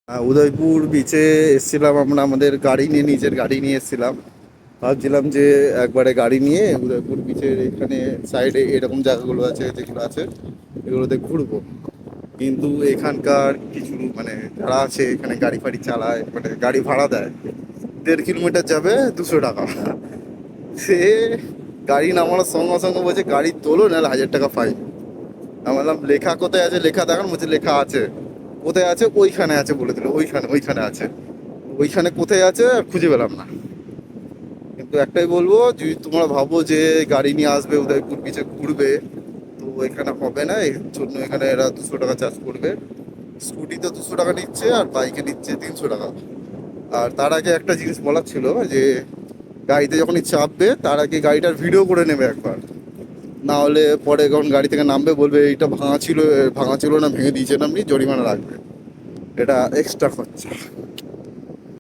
উদয়পুর বিচে এসেছিলাম আমরা আমাদের গাড়ি নিয়ে, নিজের গাড়ি নিয়ে এসেছিলাম। ভাবছিলাম যে একবারে গাড়ি নিয়ে উদয়পুর বিচের এখানে সাইডে এরকম জায়গাগুলো আছে, যেগুলো আছে এগুলোতে ঘুরবো। কিন্তু এখানকার কিছু মানে যারা আছে এখানে গাড়ি ফাড়ি চালায়, মানে গাড়ি ভাড়া দেয়, 1.5 কিলোমিটার যাবে 200 টাকা। সে গাড়ি নামানোর সঙ্গে সঙ্গে বলছে গাড়ি তোলো, নাহলে 1000 টাকা ফাইন। আমি বললাম লেখা কোথায় আছে, লেখা দেখান। বলছে লেখা আছে। কোথায় আছে? ওইখানে আছে বলে দিল, ওইখানে ওইখানে আছে। ওইখানে কোথায় আছে আর খুঁজে পেলাম না। কিন্তু একটাই বলবো, যদি তোমরা ভাবো যে গাড়ি নিয়ে আসবে উদয়পুর বিচে ঘুরবে, তো এখানে হবে না। এর জন্য এখানে এরা 200 টাকা চার্জ করবে। স্কুটিতে 200 টাকা নিচ্ছে আর বাইকে নিচ্ছে 300 টাকা। আর তার আগে একটা জিনিস বলার ছিল, যে গাড়িতে যখনই চাপবে তার আগে গাড়িটার ভিডিও করে নেবে একবার। না হলে পরে যখন গাড়ি থেকে নামবে বলবে এইটা ভাঙা ছিল, ভাঙা ছিল না, ভেঙে দিয়েছেন আপনি, জরিমানা লাগবে। এটা এক্সট্রা খরচা।